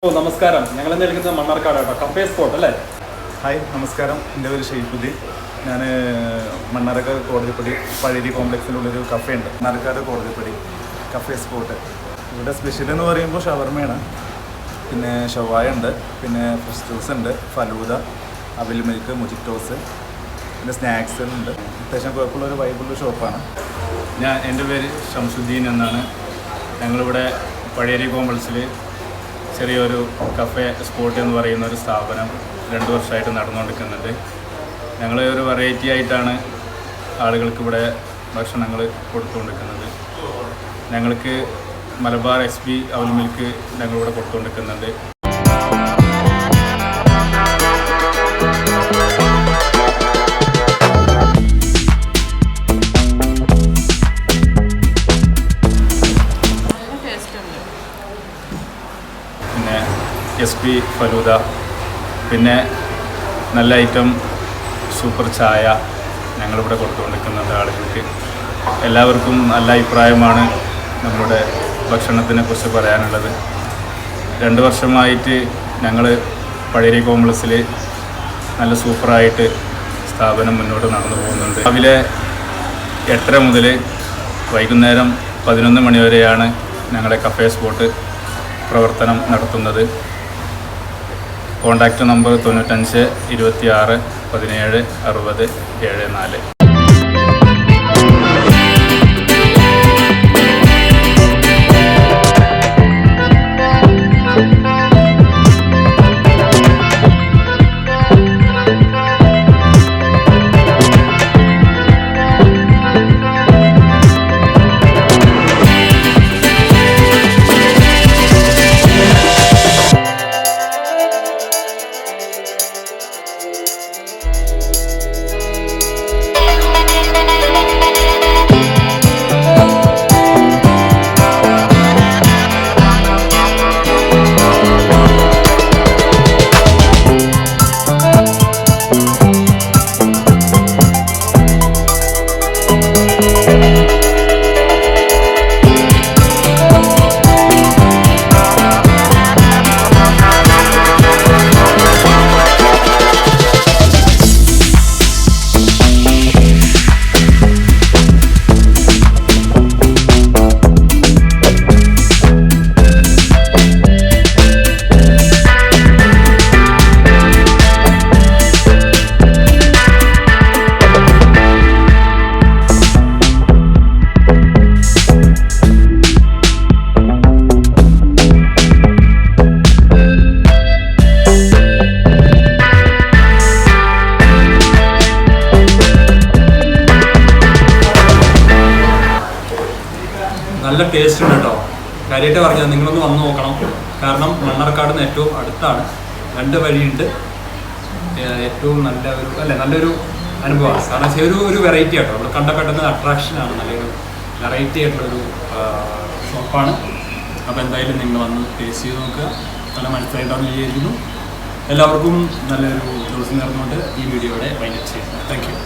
നമസ്കാരം. ഞങ്ങൾ നിൽക്കുന്നത് മണ്ണാർക്കാട് കഫേ സ്പോട്ട് അല്ലേ? ഹായ്, നമസ്കാരം. എൻ്റെ പേര് ഷെയ്ഖുദ്ദീൻ. ഞാൻ മണ്ണാർക്കാട് കോടതിപ്പടി പഴയരി കോംപ്ലക്സിലുള്ളൊരു കഫേ ഉണ്ട്, മണ്ണാർക്കാട് കോടതിപ്പടി കഫേ സ്പോട്ട്. ഇവിടെ സ്പെഷ്യൽ എന്ന് പറയുമ്പോൾ ഷവർമയാണ്, പിന്നെ ഷവായ ഉണ്ട്, പിന്നെ ഫ്രഷ് ജ്യൂസ് ഉണ്ട്, ഫലൂദ, അവിൽ മിൽക്ക്, മൊജിറ്റോസ്, പിന്നെ സ്നാക്സ് ഉണ്ട്. അത്യാവശ്യം കുഴപ്പമുള്ളൊരു വൈബുള്ള ഷോപ്പാണ്. എൻ്റെ പേര് ഷംസുദ്ദീൻ എന്നാണ്. ഞങ്ങളിവിടെ പഴയരി കോംപ്ലക്സിൽ ചെറിയൊരു കഫേ സ്പോട്ട് എന്ന് പറയുന്ന ഒരു സ്ഥാപനം 2 വർഷമായിട്ട് നടന്നുകൊണ്ടിരിക്കുന്നുണ്ട്. ഞങ്ങൾ ഒരു വെറൈറ്റി ആയിട്ടാണ് ആളുകൾക്ക് ഇവിടെ ഭക്ഷണങ്ങൾ കൊടുത്തുകൊണ്ടിരിക്കുന്നത്. ഞങ്ങൾക്ക് മലബാർ XP അവിൽ മിൽക്ക് ഞങ്ങളിവിടെ കൊടുത്തുകൊണ്ടിരിക്കുന്നുണ്ട്. പിന്നെ SP ഫലൂദ, പിന്നെ നല്ല ഐറ്റം സൂപ്പർ ചായ ഞങ്ങളിവിടെ കൊടുത്തുകൊണ്ടിരിക്കുന്നുണ്ട് ആളുകൾക്ക്. എല്ലാവർക്കും നല്ല അഭിപ്രായമാണ് നമ്മളുടെ ഭക്ഷണത്തിനെ കുറിച്ച് പറയാനുള്ളത്. 2 വർഷമായിട്ട് ഞങ്ങൾ പഴയരി കോംപ്ലക്സിൽ നല്ല സൂപ്പറായിട്ട് സ്ഥാപനം മുന്നോട്ട് നടന്നു പോകുന്നുണ്ട്. രാവിലെ 8:30 മുതൽ വൈകുന്നേരം 11 മണി വരെയാണ് ഞങ്ങളുടെ കഫേ സ്പോട്ട് പ്രവർത്തനം നടത്തുന്നത്. Contact number 95 26 17 60 74. നല്ല ടേസ്റ്റ് ഉണ്ട് കേട്ടോ. കാര്യമായിട്ട് പറഞ്ഞാൽ നിങ്ങളൊന്ന് വന്ന് നോക്കണം. കാരണം മണ്ണാർക്കാട് നിന്ന് ഏറ്റവും അടുത്താണ്, 2 വഴിയുണ്ട്. ഏറ്റവും നല്ലൊരു അനുഭവമാണ്. കാരണം ഒരു വെറൈറ്റി ആട്ടോ, നമ്മൾ കണ്ട പെട്ടെന്ന് അട്രാക്ഷനാണ്. നല്ലൊരു വെറൈറ്റി ആയിട്ടുള്ളൊരു ഷോപ്പാണ്. അപ്പോൾ എന്തായാലും നിങ്ങൾ വന്ന് ടേസ്റ്റ് ചെയ്ത് നോക്കുക. നല്ല മനസ്സിലായിട്ടാണ് വിചാരിക്കുന്നു. എല്ലാവർക്കും നല്ലൊരു ദിവസം നേർന്നുകൊണ്ട് ഈ വീഡിയോയുടെ വൈൻഡപ്പ് ചെയ്യുന്നു. Thank you.